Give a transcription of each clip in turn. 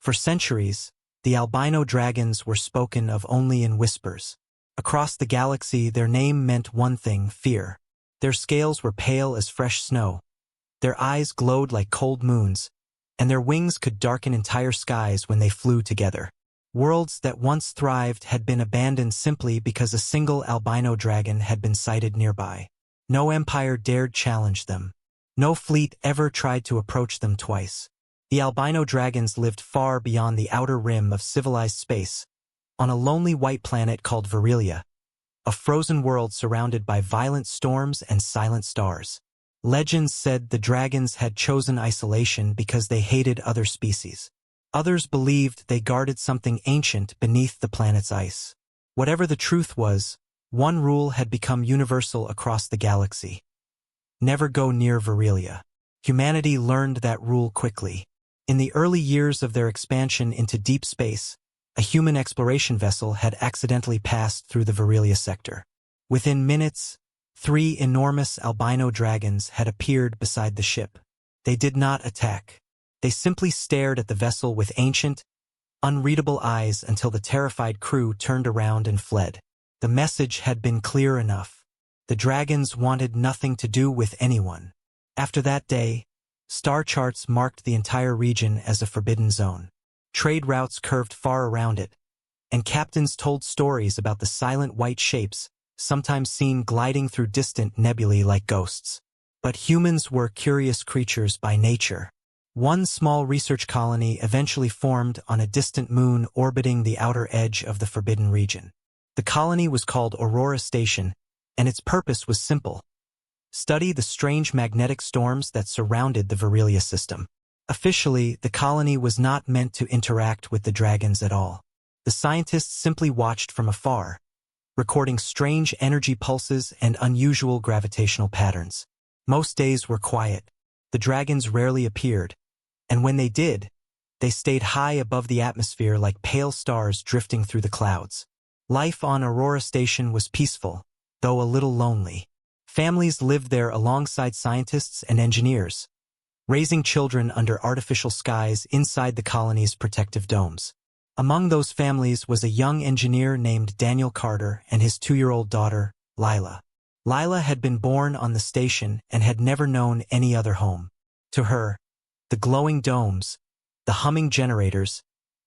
For centuries, the albino dragons were spoken of only in whispers. Across the galaxy, their name meant one thing: fear. Their scales were pale as fresh snow. Their eyes glowed like cold moons, and their wings could darken entire skies when they flew together. Worlds that once thrived had been abandoned simply because a single albino dragon had been sighted nearby. No empire dared challenge them. No fleet ever tried to approach them twice. The albino dragons lived far beyond the outer rim of civilized space, on a lonely white planet called Virilia, a frozen world surrounded by violent storms and silent stars. Legends said the dragons had chosen isolation because they hated other species. Others believed they guarded something ancient beneath the planet's ice. Whatever the truth was, one rule had become universal across the galaxy: never go near Virilia. Humanity learned that rule quickly. In the early years of their expansion into deep space, a human exploration vessel had accidentally passed through the Virilia sector. Within minutes, 3 enormous albino dragons had appeared beside the ship. They did not attack. They simply stared at the vessel with ancient, unreadable eyes until the terrified crew turned around and fled. The message had been clear enough. The dragons wanted nothing to do with anyone. After that day, star charts marked the entire region as a forbidden zone. Trade routes curved far around it, and captains told stories about the silent white shapes, sometimes seen gliding through distant nebulae like ghosts. But humans were curious creatures by nature. One small research colony eventually formed on a distant moon orbiting the outer edge of the forbidden region. The colony was called Aurora Station, and its purpose was simple: study the strange magnetic storms that surrounded the Virilia system. Officially, the colony was not meant to interact with the dragons at all. The scientists simply watched from afar, recording strange energy pulses and unusual gravitational patterns. Most days were quiet. The dragons rarely appeared, and when they did, they stayed high above the atmosphere like pale stars drifting through the clouds. Life on Aurora Station was peaceful, though a little lonely. Families lived there alongside scientists and engineers, raising children under artificial skies inside the colony's protective domes. Among those families was a young engineer named Daniel Carter and his 2-year-old daughter, Lila. Lila had been born on the station and had never known any other home. To her, the glowing domes, the humming generators,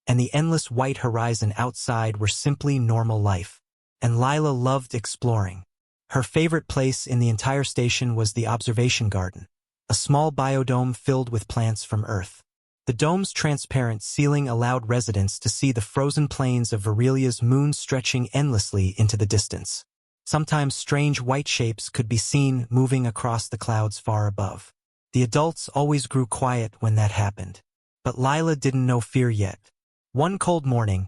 and the endless white horizon outside were simply normal life. And Lila loved exploring. Her favorite place in the entire station was the observation garden, a small biodome filled with plants from Earth. The dome's transparent ceiling allowed residents to see the frozen plains of Virilia's moon stretching endlessly into the distance. Sometimes strange white shapes could be seen moving across the clouds far above. The adults always grew quiet when that happened. But Lila didn't know fear yet. One cold morning,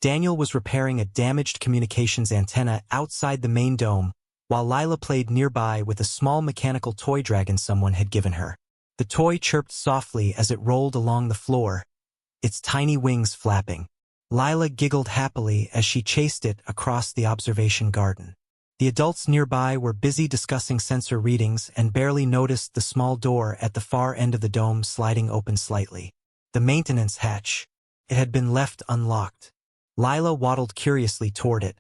Daniel was repairing a damaged communications antenna outside the main dome, while Lila played nearby with a small mechanical toy dragon someone had given her. The toy chirped softly as it rolled along the floor, its tiny wings flapping. Lila giggled happily as she chased it across the observation garden. The adults nearby were busy discussing sensor readings and barely noticed the small door at the far end of the dome sliding open slightly. The maintenance hatch. It had been left unlocked. Lila waddled curiously toward it,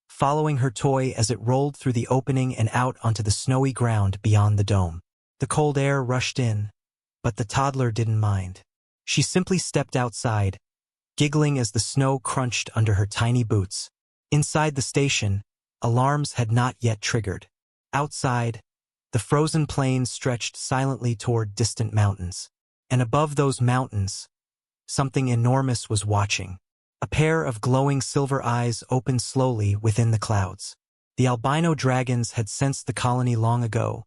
following her toy as it rolled through the opening and out onto the snowy ground beyond the dome. The cold air rushed in, but the toddler didn't mind. She simply stepped outside, giggling as the snow crunched under her tiny boots. Inside the station, alarms had not yet triggered. Outside, the frozen plains stretched silently toward distant mountains. And above those mountains, something enormous was watching. A pair of glowing silver eyes opened slowly within the clouds. The albino dragons had sensed the colony long ago,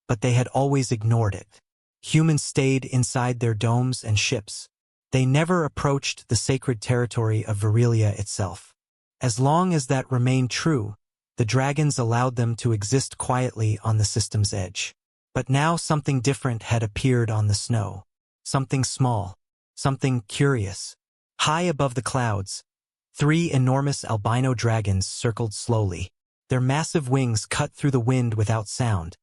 but they had always ignored it. Humans stayed inside their domes and ships. They never approached the sacred territory of Virilia itself. As long as that remained true, the dragons allowed them to exist quietly on the system's edge. But now something different had appeared on the snow. Something small. Something curious. High above the clouds, 3 enormous albino dragons circled slowly. Their massive wings cut through the wind without sound,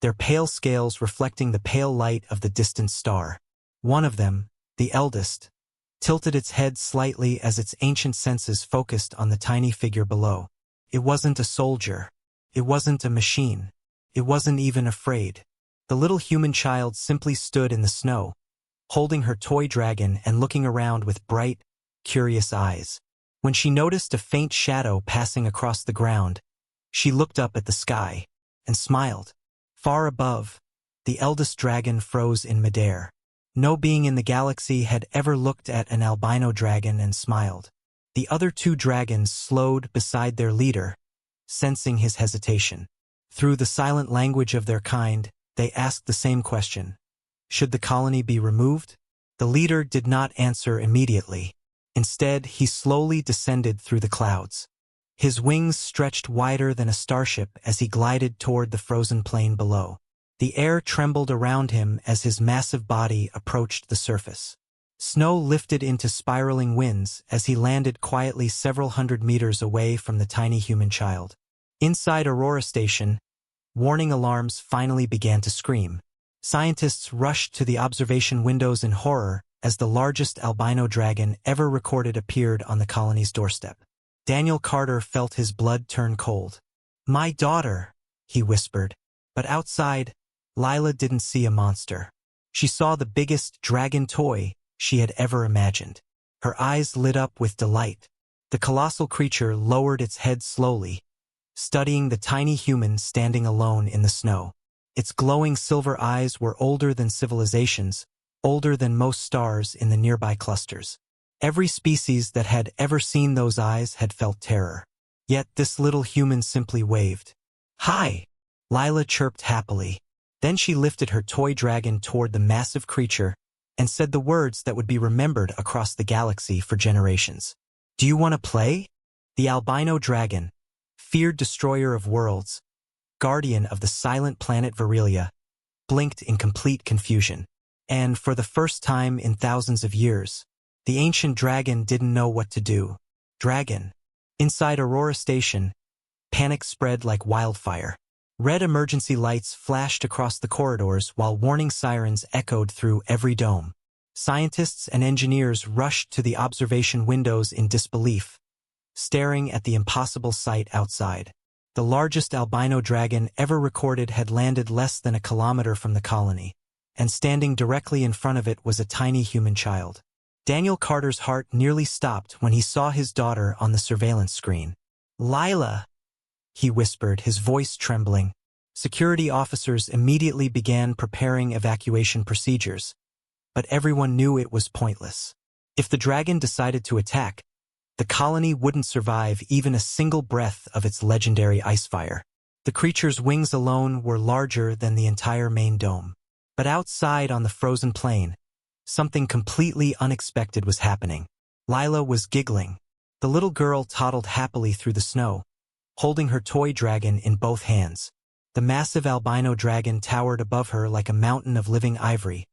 their pale scales reflecting the pale light of the distant star. One of them, the eldest, tilted its head slightly as its ancient senses focused on the tiny figure below. It wasn't a soldier. It wasn't a machine. It wasn't even afraid. The little human child simply stood in the snow, holding her toy dragon and looking around with bright, curious eyes. When she noticed a faint shadow passing across the ground, she looked up at the sky and smiled. Far above, the eldest dragon froze in midair. No being in the galaxy had ever looked at an albino dragon and smiled. The other two dragons slowed beside their leader, sensing his hesitation. Through the silent language of their kind, they asked the same question. Should the colony be removed? The leader did not answer immediately. Instead, he slowly descended through the clouds. His wings stretched wider than a starship as he glided toward the frozen plain below. The air trembled around him as his massive body approached the surface. Snow lifted into spiraling winds as he landed quietly several hundred meters away from the tiny human child. Inside Aurora Station, warning alarms finally began to scream. Scientists rushed to the observation windows in horror as the largest albino dragon ever recorded appeared on the colony's doorstep. Daniel Carter felt his blood turn cold. "My daughter," he whispered. But outside, Lila didn't see a monster. She saw the biggest dragon toy she had ever imagined. Her eyes lit up with delight. The colossal creature lowered its head slowly, studying the tiny human standing alone in the snow. Its glowing silver eyes were older than civilizations, older than most stars in the nearby clusters. Every species that had ever seen those eyes had felt terror. Yet this little human simply waved. "Hi!" Lila chirped happily. Then she lifted her toy dragon toward the massive creature and said the words that would be remembered across the galaxy for generations. "Do you want to play?" The albino dragon, feared destroyer of worlds, guardian of the silent planet Virilia, blinked in complete confusion. And for the first time in thousands of years, the ancient dragon didn't know what to do. Dragon. Inside Aurora Station, panic spread like wildfire. Red emergency lights flashed across the corridors while warning sirens echoed through every dome. Scientists and engineers rushed to the observation windows in disbelief, staring at the impossible sight outside. The largest albino dragon ever recorded had landed less than a kilometer from the colony, and standing directly in front of it was a tiny human child. Daniel Carter's heart nearly stopped when he saw his daughter on the surveillance screen. "Lila," he whispered, his voice trembling. Security officers immediately began preparing evacuation procedures, but everyone knew it was pointless. If the dragon decided to attack, the colony wouldn't survive even a single breath of its legendary ice fire. The creature's wings alone were larger than the entire main dome. But outside on the frozen plain, something completely unexpected was happening. Lila was giggling. The little girl toddled happily through the snow, holding her toy dragon in both hands. The massive albino dragon towered above her like a mountain of living ivory,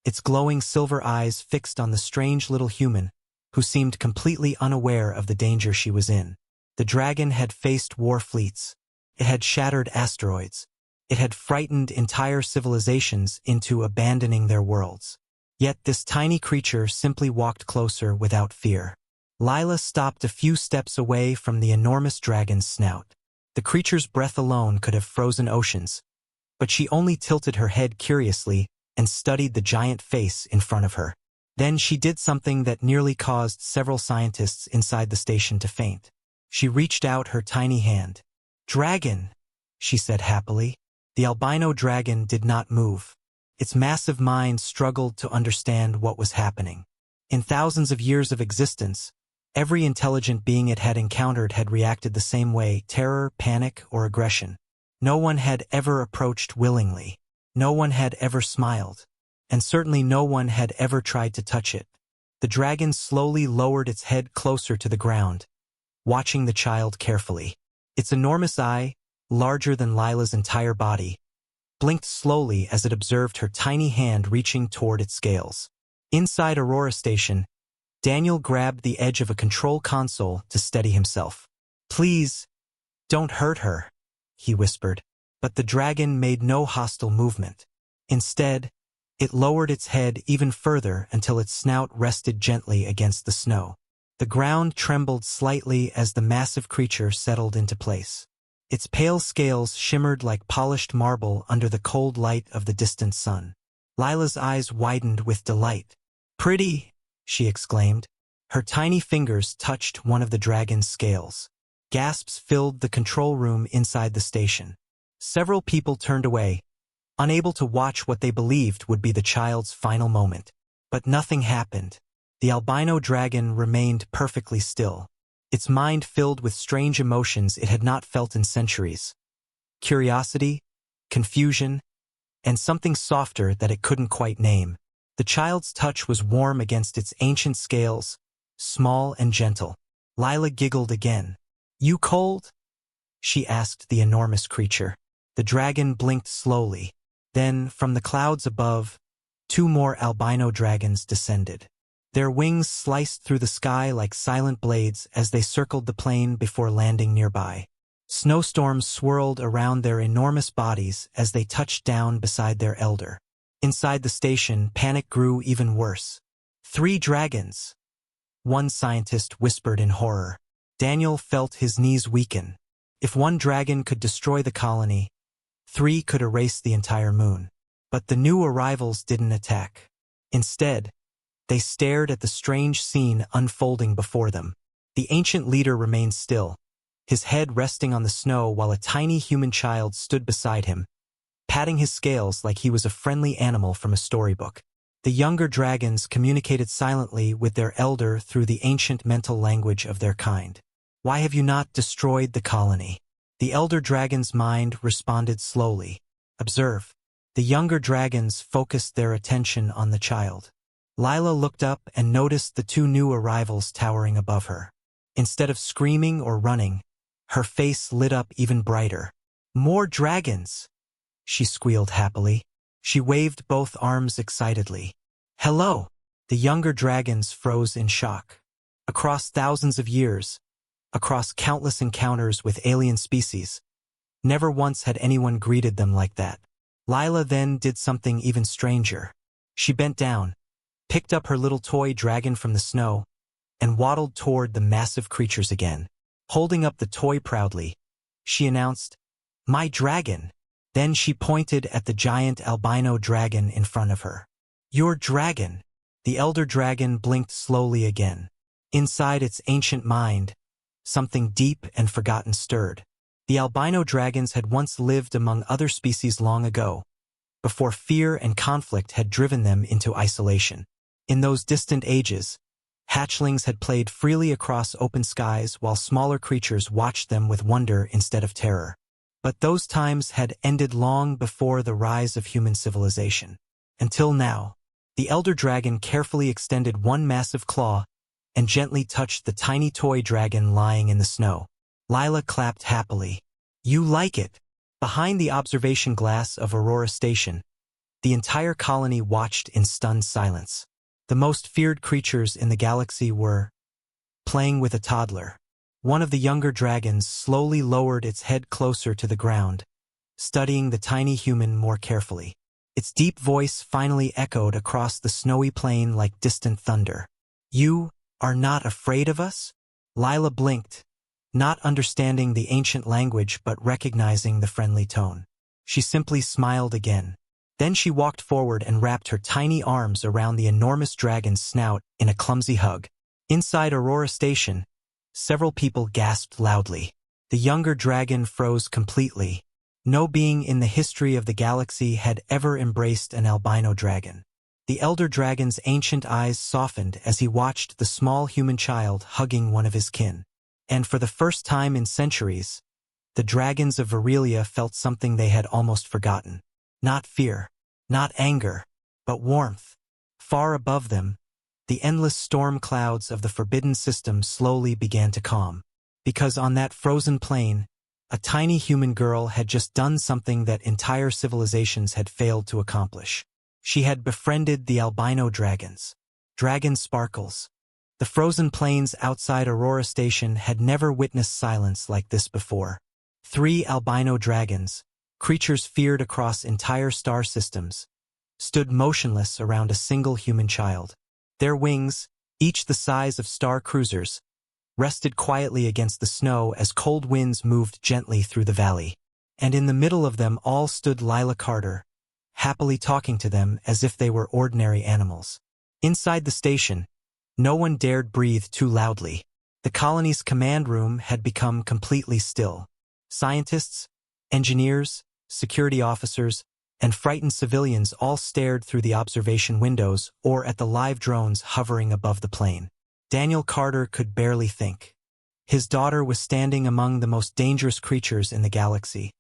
its glowing silver eyes fixed on the strange little human, who seemed completely unaware of the danger she was in. The dragon had faced war fleets. It had shattered asteroids. It had frightened entire civilizations into abandoning their worlds. Yet this tiny creature simply walked closer without fear. Lila stopped a few steps away from the enormous dragon's snout. The creature's breath alone could have frozen oceans, but she only tilted her head curiously and studied the giant face in front of her. Then she did something that nearly caused several scientists inside the station to faint. She reached out her tiny hand. "Dragon," she said happily. The albino dragon did not move. Its massive mind struggled to understand what was happening. In thousands of years of existence, every intelligent being it had encountered had reacted the same way: terror, panic, or aggression. No one had ever approached willingly. No one had ever smiled. And certainly no one had ever tried to touch it. The dragon slowly lowered its head closer to the ground, watching the child carefully. Its enormous eye, larger than Lila's entire body, blinked slowly as it observed her tiny hand reaching toward its scales. Inside Aurora Station, Daniel grabbed the edge of a control console to steady himself. "Please, don't hurt her," he whispered. But the dragon made no hostile movement. Instead, It lowered its head even further until its snout rested gently against the snow. The ground trembled slightly as the massive creature settled into place. Its pale scales shimmered like polished marble under the cold light of the distant sun. Lila's eyes widened with delight. "Pretty!" she exclaimed. Her tiny fingers touched one of the dragon's scales. Gasps filled the control room inside the station. Several people turned away, unable to watch what they believed would be the child's final moment. But nothing happened. The albino dragon remained perfectly still, its mind filled with strange emotions it had not felt in centuries. Curiosity, confusion, and something softer that it couldn't quite name. The child's touch was warm against its ancient scales, small and gentle. Lila giggled again. "You cold?" she asked the enormous creature. The dragon blinked slowly. Then, from the clouds above, 2 more albino dragons descended. Their wings sliced through the sky like silent blades as they circled the plain before landing nearby. Snowstorms swirled around their enormous bodies as they touched down beside their elder. Inside the station, panic grew even worse. 3 dragons, one scientist whispered in horror. Daniel felt his knees weaken. If 1 dragon could destroy the colony, 3 could erase the entire moon. But the new arrivals didn't attack. Instead, they stared at the strange scene unfolding before them. The ancient leader remained still, his head resting on the snow while a tiny human child stood beside him, patting his scales like he was a friendly animal from a storybook. The younger dragons communicated silently with their elder through the ancient mental language of their kind. "Why have you not destroyed the colony?" The elder dragon's mind responded slowly. "Observe." The younger dragons focused their attention on the child. Lila looked up and noticed the 2 new arrivals towering above her. Instead of screaming or running, her face lit up even brighter. "More dragons!" she squealed happily. She waved both arms excitedly. "Hello!" The younger dragons froze in shock. Across thousands of years, across countless encounters with alien species, never once had anyone greeted them like that. Lila then did something even stranger. She bent down, picked up her little toy dragon from the snow, and waddled toward the massive creatures again. Holding up the toy proudly, she announced, "My dragon." Then she pointed at the giant albino dragon in front of her. "Your dragon." The elder dragon blinked slowly again. Inside its ancient mind, something deep and forgotten stirred. The albino dragons had once lived among other species long ago, before fear and conflict had driven them into isolation. In those distant ages, hatchlings had played freely across open skies while smaller creatures watched them with wonder instead of terror. But those times had ended long before the rise of human civilization. Until now, the elder dragon carefully extended 1 massive claw and gently touched the tiny toy dragon lying in the snow. Lila clapped happily. "You like it?" Behind the observation glass of Aurora Station, the entire colony watched in stunned silence. The most feared creatures in the galaxy were playing with a toddler. One of the younger dragons slowly lowered its head closer to the ground, studying the tiny human more carefully. Its deep voice finally echoed across the snowy plain like distant thunder. "You are not afraid of us?" Lila blinked, not understanding the ancient language but recognizing the friendly tone. She simply smiled again. Then she walked forward and wrapped her tiny arms around the enormous dragon's snout in a clumsy hug. Inside Aurora Station, several people gasped loudly. The younger dragon froze completely. No being in the history of the galaxy had ever embraced an albino dragon. The elder dragon's ancient eyes softened as he watched the small human child hugging one of his kin. And for the first time in centuries, the dragons of Varelia felt something they had almost forgotten. Not fear, not anger, but warmth. Far above them, the endless storm clouds of the forbidden system slowly began to calm. Because on that frozen plain, a tiny human girl had just done something that entire civilizations had failed to accomplish. She had befriended the albino dragons. Dragon Sparkles. The frozen plains outside Aurora Station had never witnessed silence like this before. 3 albino dragons, creatures feared across entire star systems, stood motionless around a single human child. Their wings, each the size of star cruisers, rested quietly against the snow as cold winds moved gently through the valley. And in the middle of them all stood Lila Carter, happily talking to them as if they were ordinary animals. Inside the station, no one dared breathe too loudly. The colony's command room had become completely still. Scientists, engineers, security officers, and frightened civilians all stared through the observation windows or at the live drones hovering above the plane. Daniel Carter could barely think. His daughter was standing among the most dangerous creatures in the galaxy,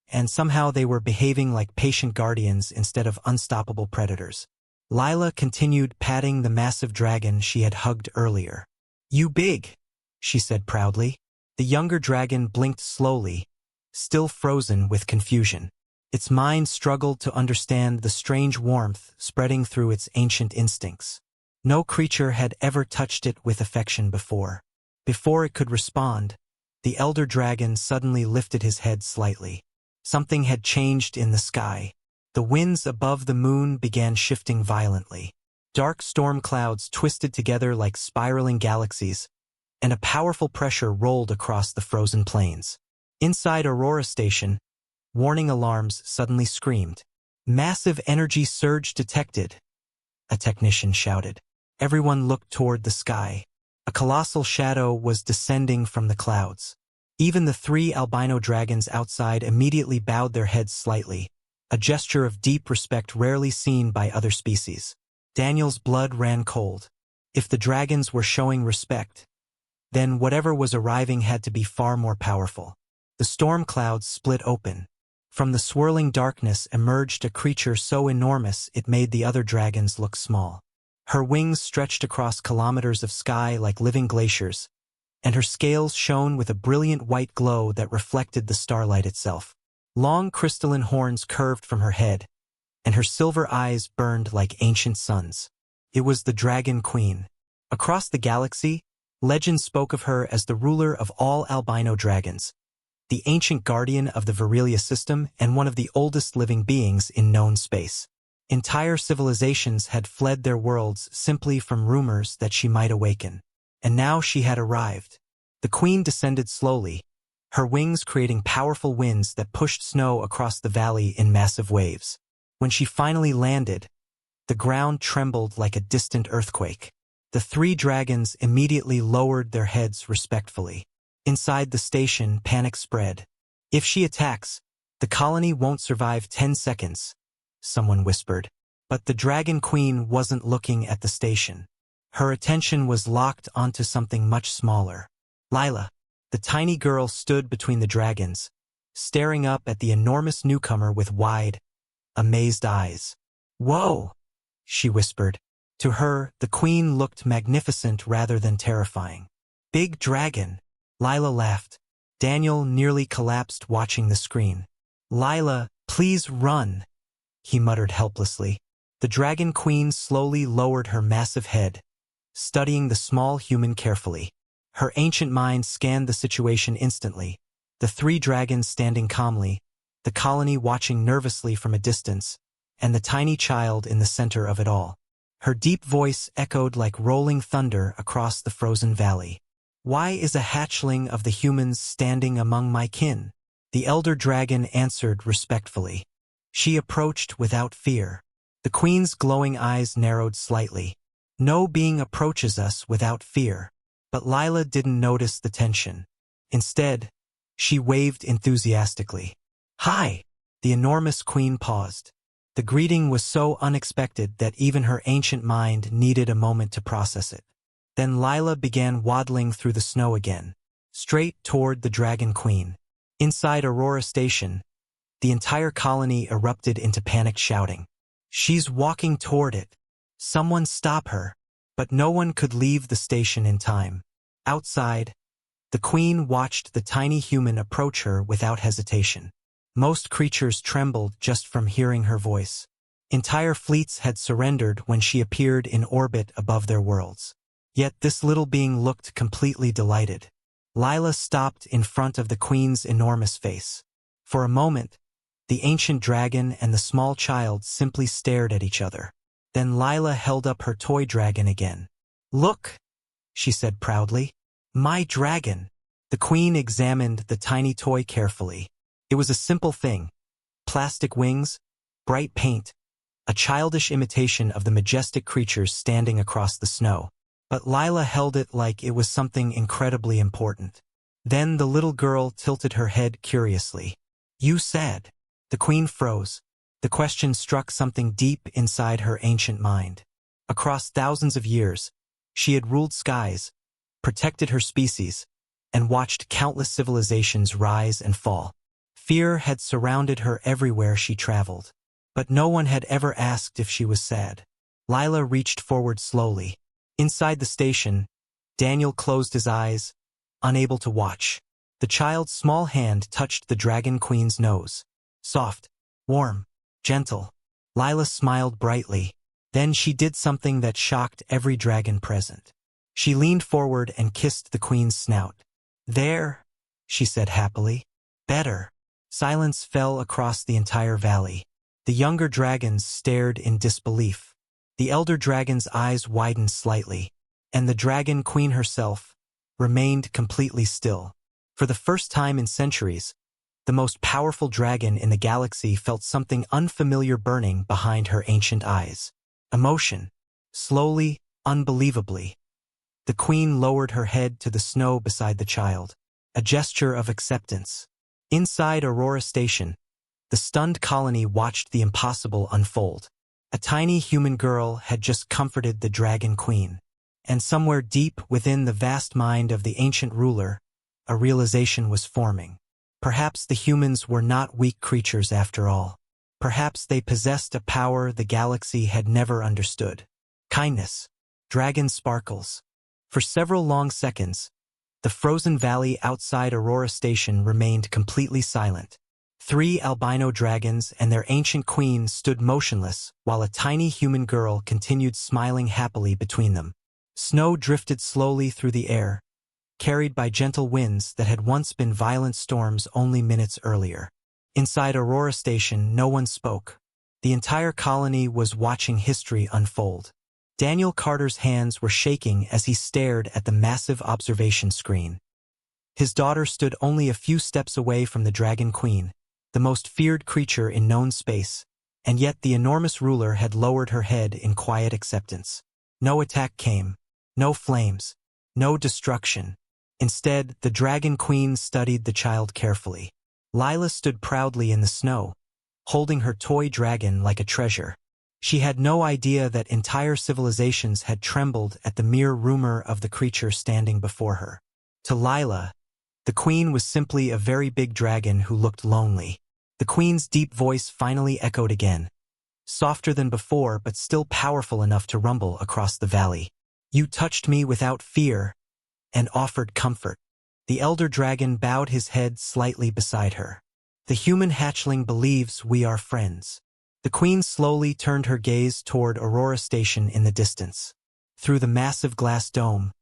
and somehow they were behaving like patient guardians instead of unstoppable predators. Lila continued patting the massive dragon she had hugged earlier. "You big," she said proudly. The younger dragon blinked slowly, still frozen with confusion. Its mind struggled to understand the strange warmth spreading through its ancient instincts. No creature had ever touched it with affection before. Before it could respond, the elder dragon suddenly lifted his head slightly. Something had changed in the sky. The winds above the moon began shifting violently. Dark storm clouds twisted together like spiraling galaxies, and a powerful pressure rolled across the frozen plains. Inside Aurora Station, warning alarms suddenly screamed. "Massive energy surge detected," a technician shouted. Everyone looked toward the sky. A colossal shadow was descending from the clouds. Even the 3 albino dragons outside immediately bowed their heads slightly, a gesture of deep respect rarely seen by other species. Daniel's blood ran cold. If the dragons were showing respect, then whatever was arriving had to be far more powerful. The storm clouds split open. From the swirling darkness emerged a creature so enormous it made the other dragons look small. Her wings stretched across kilometers of sky like living glaciers, and her scales shone with a brilliant white glow that reflected the starlight itself. Long crystalline horns curved from her head, and her silver eyes burned like ancient suns. It was the Dragon Queen. Across the galaxy, legend spoke of her as the ruler of all albino dragons, the ancient guardian of the Virilia system and one of the oldest living beings in known space. Entire civilizations had fled their worlds simply from rumors that she might awaken. And now she had arrived. The queen descended slowly, her wings creating powerful winds that pushed snow across the valley in massive waves. When she finally landed, the ground trembled like a distant earthquake. The 3 dragons immediately lowered their heads respectfully. Inside the station, panic spread. "If she attacks, the colony won't survive 10 seconds, someone whispered. But the Dragon Queen wasn't looking at the station. Her attention was locked onto something much smaller. Lila, the tiny girl, stood between the dragons, staring up at the enormous newcomer with wide, amazed eyes. "Whoa!" she whispered. To her, the queen looked magnificent rather than terrifying. "Big dragon." Lila laughed. Daniel nearly collapsed watching the screen. "Lila, please run," he muttered helplessly. The Dragon Queen slowly lowered her massive head, studying the small human carefully. Her ancient mind scanned the situation instantly. The 3 dragons standing calmly, the colony watching nervously from a distance, and the tiny child in the center of it all. Her deep voice echoed like rolling thunder across the frozen valley. "Why is a hatchling of the humans standing among my kin?" The elder dragon answered respectfully. She approached without fear. The queen's glowing eyes narrowed slightly. "No being approaches us without fear." But Lila didn't notice the tension. Instead, she waved enthusiastically. "Hi!" The enormous queen paused. The greeting was so unexpected that even her ancient mind needed a moment to process it. Then Lila began waddling through the snow again, straight toward the Dragon Queen. Inside Aurora Station, the entire colony erupted into panicked shouting. "She's walking toward it. Someone stop her." But no one could leave the station in time. Outside, the queen watched the tiny human approach her without hesitation. Most creatures trembled just from hearing her voice. Entire fleets had surrendered when she appeared in orbit above their worlds. Yet this little being looked completely delighted. Lila stopped in front of the queen's enormous face. For a moment, The ancient dragon and the small child simply stared at each other. Then Lila held up her toy dragon again. "Look," she said proudly. "My dragon." The queen examined the tiny toy carefully. It was a simple thing. Plastic wings, bright paint, a childish imitation of the majestic creatures standing across the snow. But Lila held it like it was something incredibly important. Then the little girl tilted her head curiously. "You said." The queen froze. The question struck something deep inside her ancient mind. Across thousands of years, she had ruled skies, protected her species, and watched countless civilizations rise and fall. Fear had surrounded her everywhere she traveled. But no one had ever asked if she was sad. Lila reached forward slowly. Inside the station, Daniel closed his eyes, unable to watch. The child's small hand touched the Dragon Queen's nose. Soft, warm, gentle. Lila smiled brightly. Then she did something that shocked every dragon present. She leaned forward and kissed the queen's snout. "There," she said happily. "Better." Silence fell across the entire valley. The younger dragons stared in disbelief. The elder dragon's eyes widened slightly, and the dragon queen herself remained completely still. For the first time in centuries, the most powerful dragon in the galaxy felt something unfamiliar burning behind her ancient eyes. Emotion. Slowly, unbelievably. The queen lowered her head to the snow beside the child, a gesture of acceptance. Inside Aurora Station, the stunned colony watched the impossible unfold. A tiny human girl had just comforted the Dragon Queen. And somewhere deep within the vast mind of the ancient ruler, a realization was forming. Perhaps the humans were not weak creatures after all. Perhaps they possessed a power the galaxy had never understood. Kindness. Dragon sparkles. For several long seconds, the frozen valley outside Aurora Station remained completely silent. 3 albino dragons and their ancient queen stood motionless while a tiny human girl continued smiling happily between them. Snow drifted slowly through the air, carried by gentle winds that had once been violent storms only minutes earlier. Inside Aurora Station, no one spoke. The entire colony was watching history unfold. Daniel Carter's hands were shaking as he stared at the massive observation screen. His daughter stood only a few steps away from the Dragon Queen, the most feared creature in known space, and yet the enormous ruler had lowered her head in quiet acceptance. No attack came, no flames, no destruction. Instead, the Dragon Queen studied the child carefully. Lila stood proudly in the snow, holding her toy dragon like a treasure. She had no idea that entire civilizations had trembled at the mere rumor of the creature standing before her. To Lila, the queen was simply a very big dragon who looked lonely. The queen's deep voice finally echoed again, softer than before but still powerful enough to rumble across the valley. "You touched me without fear and offered comfort." The elder dragon bowed his head slightly beside her. "The human hatchling believes we are friends." The queen slowly turned her gaze toward Aurora Station in the distance. Through the massive glass dome,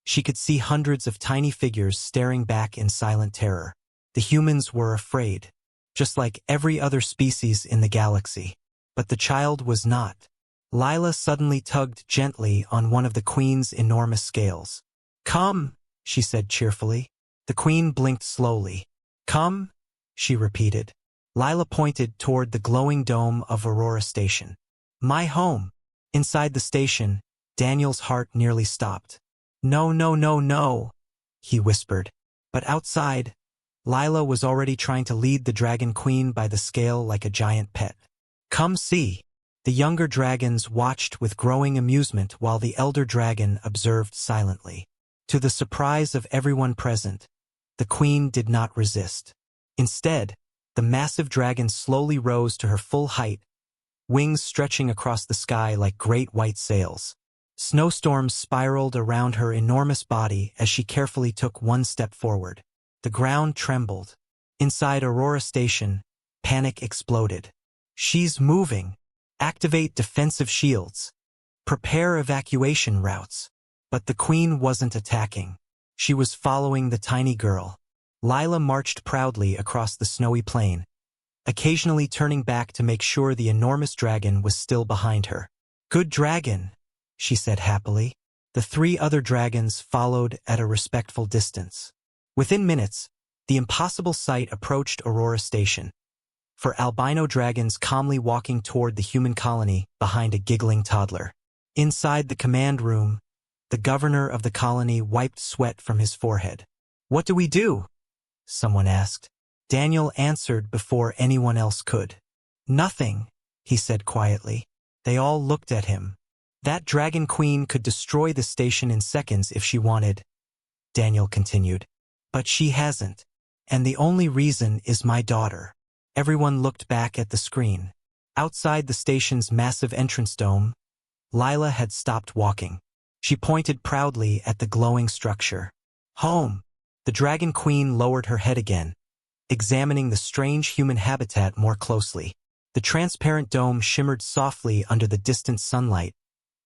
she could see hundreds of tiny figures staring back in silent terror. The humans were afraid, just like every other species in the galaxy. But the child was not. Lila suddenly tugged gently on one of the queen's enormous scales. "Come," she said cheerfully. The queen blinked slowly. "Come," she repeated. Lila pointed toward the glowing dome of Aurora Station. "My home." Inside the station, Daniel's heart nearly stopped. "No, no, no, no," he whispered. But outside, Lila was already trying to lead the Dragon Queen by the scale like a giant pet. "Come see." The younger dragons watched with growing amusement while the elder dragon observed silently. To the surprise of everyone present, the queen did not resist. Instead, the massive dragon slowly rose to her full height, wings stretching across the sky like great white sails. Snowstorms spiraled around her enormous body as she carefully took one step forward. The ground trembled. Inside Aurora Station, panic exploded. "She's moving. Activate defensive shields. Prepare evacuation routes." But the queen wasn't attacking. She was following the tiny girl. Lila marched proudly across the snowy plain, occasionally turning back to make sure the enormous dragon was still behind her. "Good dragon," she said happily. The 3 other dragons followed at a respectful distance. Within minutes, the impossible sight approached Aurora Station. For albino dragons calmly walking toward the human colony behind a giggling toddler. Inside the command room, the governor of the colony wiped sweat from his forehead. "What do we do?" someone asked. Daniel answered before anyone else could. "Nothing," he said quietly. They all looked at him. "That dragon queen could destroy the station in seconds if she wanted," Daniel continued. "But she hasn't. And the only reason is my daughter." Everyone looked back at the screen. Outside the station's massive entrance dome, Lila had stopped walking. She pointed proudly at the glowing structure. "Home." The dragon queen lowered her head again, examining the strange human habitat more closely. The transparent dome shimmered softly under the distant sunlight,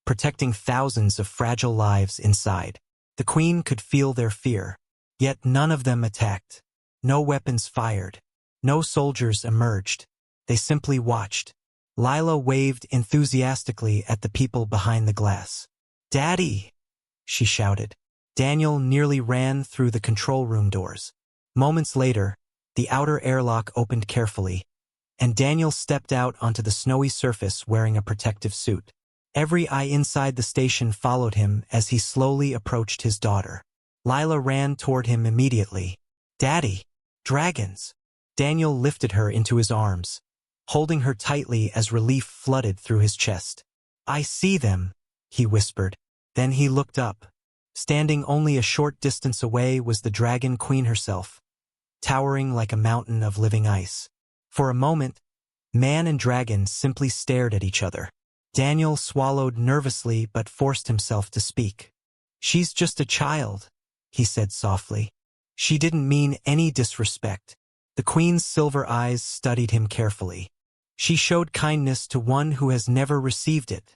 protecting thousands of fragile lives inside. The queen could feel their fear. Yet none of them attacked. No weapons fired. No soldiers emerged. They simply watched. Lila waved enthusiastically at the people behind the glass. "Daddy!" she shouted. Daniel nearly ran through the control room doors. Moments later, the outer airlock opened carefully, and Daniel stepped out onto the snowy surface wearing a protective suit. Every eye inside the station followed him as he slowly approached his daughter. Lila ran toward him immediately. "Daddy! Dragons!" Daniel lifted her into his arms, holding her tightly as relief flooded through his chest. "I see them," he whispered. Then he looked up. Standing only a short distance away was the dragon queen herself, towering like a mountain of living ice. For a moment, man and dragon simply stared at each other. Daniel swallowed nervously but forced himself to speak. "She's just a child," he said softly. "She didn't mean any disrespect." The queen's silver eyes studied him carefully. "She showed kindness to one who has never received it,"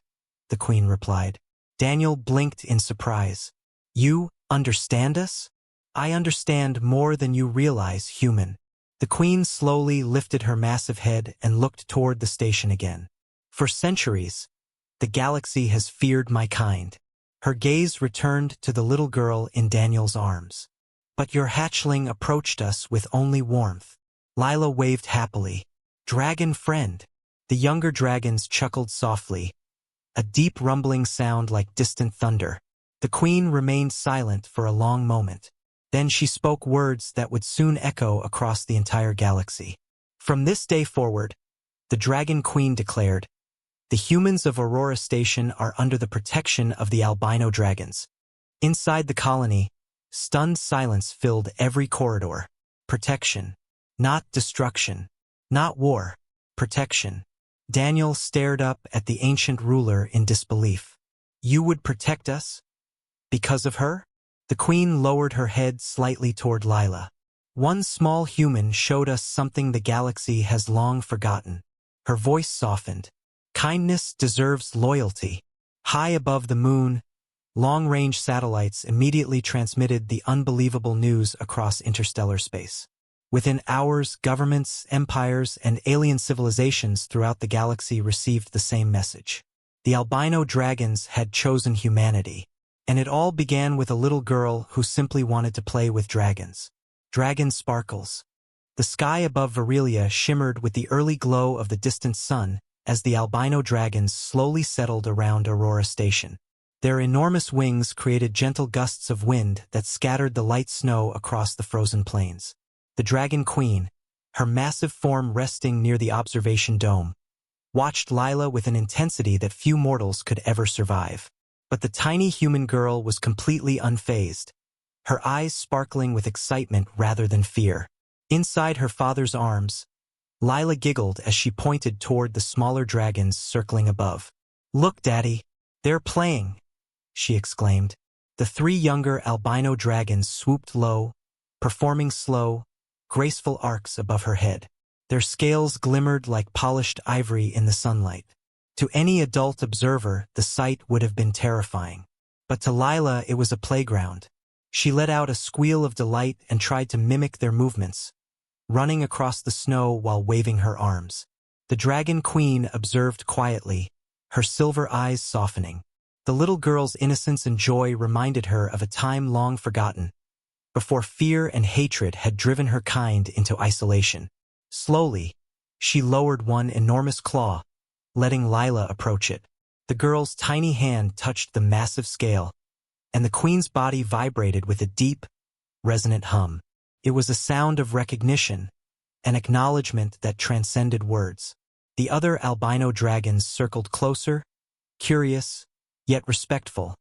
the queen replied. Daniel blinked in surprise. "You understand us?" "I understand more than you realize, human." The queen slowly lifted her massive head and looked toward the station again. "For centuries, the galaxy has feared my kind." Her gaze returned to the little girl in Daniel's arms. "But your hatchling approached us with only warmth." Lila waved happily. "Dragon friend." The younger dragons chuckled softly, a deep rumbling sound like distant thunder. The queen remained silent for a long moment. Then she spoke words that would soon echo across the entire galaxy. "From this day forward," the dragon queen declared, "the humans of Aurora Station are under the protection of the albino dragons." Inside the colony, stunned silence filled every corridor. Protection. Not destruction. Not war. Protection. Daniel stared up at the ancient ruler in disbelief. "You would protect us? Because of her?" The queen lowered her head slightly toward Lila. "One small human showed us something the galaxy has long forgotten." Her voice softened. "Kindness deserves loyalty." High above the moon, long-range satellites immediately transmitted the unbelievable news across interstellar space. Within hours, governments, empires, and alien civilizations throughout the galaxy received the same message. The albino dragons had chosen humanity, and it all began with a little girl who simply wanted to play with dragons. Dragon sparkles. The sky above Varelia shimmered with the early glow of the distant sun as the albino dragons slowly settled around Aurora Station. Their enormous wings created gentle gusts of wind that scattered the light snow across the frozen plains. The dragon queen, her massive form resting near the observation dome, watched Lila with an intensity that few mortals could ever survive. But the tiny human girl was completely unfazed, her eyes sparkling with excitement rather than fear. Inside her father's arms, Lila giggled as she pointed toward the smaller dragons circling above. "Look, Daddy, they're playing," she exclaimed. The 3 younger albino dragons swooped low, performing slow, graceful arcs above her head. Their scales glimmered like polished ivory in the sunlight. To any adult observer, the sight would have been terrifying. But to Lila, it was a playground. She let out a squeal of delight and tried to mimic their movements, running across the snow while waving her arms. The Dragon Queen observed quietly, her silver eyes softening. The little girl's innocence and joy reminded her of a time long forgotten, before fear and hatred had driven her kind into isolation. Slowly, she lowered one enormous claw, letting Lila approach it. The girl's tiny hand touched the massive scale, and the queen's body vibrated with a deep, resonant hum. It was a sound of recognition, an acknowledgement that transcended words. The other albino dragons circled closer, curious, yet respectful,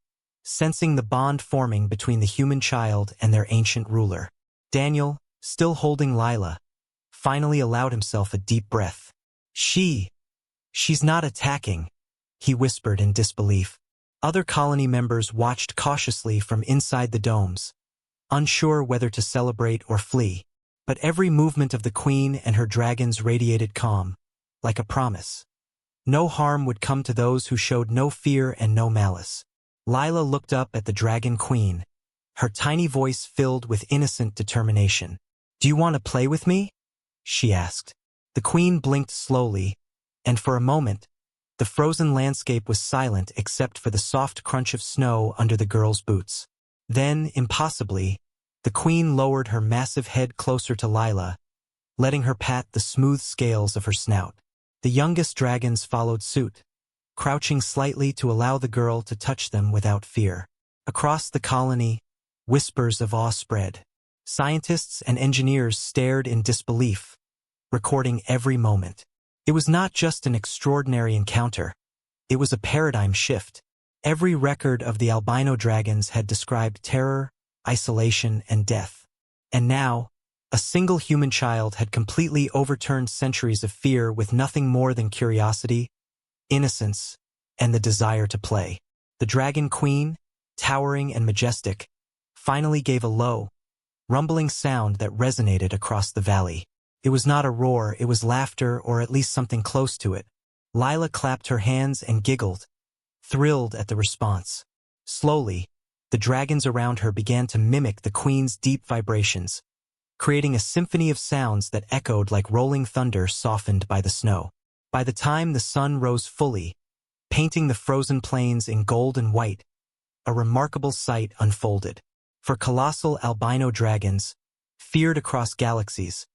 sensing the bond forming between the human child and their ancient ruler. Daniel, still holding Lila, finally allowed himself a deep breath. She's not attacking, he whispered in disbelief. Other colony members watched cautiously from inside the domes, unsure whether to celebrate or flee. But every movement of the queen and her dragons radiated calm, like a promise. No harm would come to those who showed no fear and no malice. Lila looked up at the Dragon Queen, her tiny voice filled with innocent determination. "Do you want to play with me?" she asked. The queen blinked slowly, and for a moment, the frozen landscape was silent except for the soft crunch of snow under the girl's boots. Then, impossibly, the queen lowered her massive head closer to Lila, letting her pat the smooth scales of her snout. The youngest dragons followed suit, crouching slightly to allow the girl to touch them without fear. Across the colony, whispers of awe spread. Scientists and engineers stared in disbelief, recording every moment. It was not just an extraordinary encounter. It was a paradigm shift. Every record of the albino dragons had described terror, isolation, and death. And now, a single human child had completely overturned centuries of fear with nothing more than curiosity, innocence, and the desire to play. The Dragon Queen, towering and majestic, finally gave a low, rumbling sound that resonated across the valley. It was not a roar, it was laughter, or at least something close to it. Lila clapped her hands and giggled, thrilled at the response. Slowly, the dragons around her began to mimic the queen's deep vibrations, creating a symphony of sounds that echoed like rolling thunder softened by the snow. By the time the sun rose fully, painting the frozen plains in gold and white, a remarkable sight unfolded. For colossal albino dragons, feared across galaxies,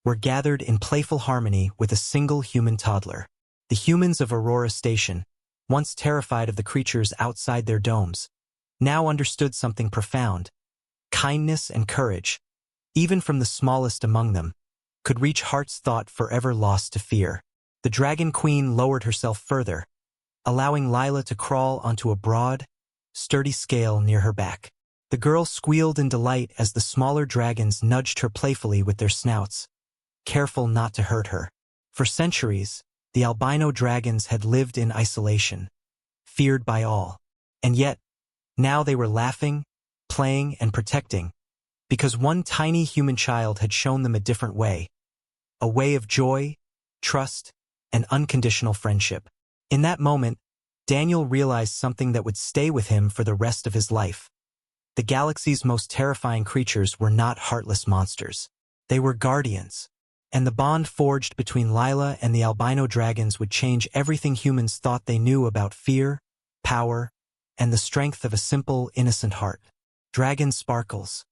were gathered in playful harmony with a single human toddler. The humans of Aurora Station, once terrified of the creatures outside their domes, now understood something profound. Kindness and courage, even from the smallest among them, could reach hearts thought forever lost to fear. The Dragon Queen lowered herself further, allowing Lila to crawl onto a broad, sturdy scale near her back. The girl squealed in delight as the smaller dragons nudged her playfully with their snouts, careful not to hurt her. For centuries, the albino dragons had lived in isolation, feared by all. And yet, now they were laughing, playing, and protecting, because one tiny human child had shown them a different way. A way of joy, trust, and unconditional friendship. In that moment, Daniel realized something that would stay with him for the rest of his life. The galaxy's most terrifying creatures were not heartless monsters. They were guardians. And the bond forged between Lila and the albino dragons would change everything humans thought they knew about fear, power, and the strength of a simple, innocent heart. Dragon sparkles.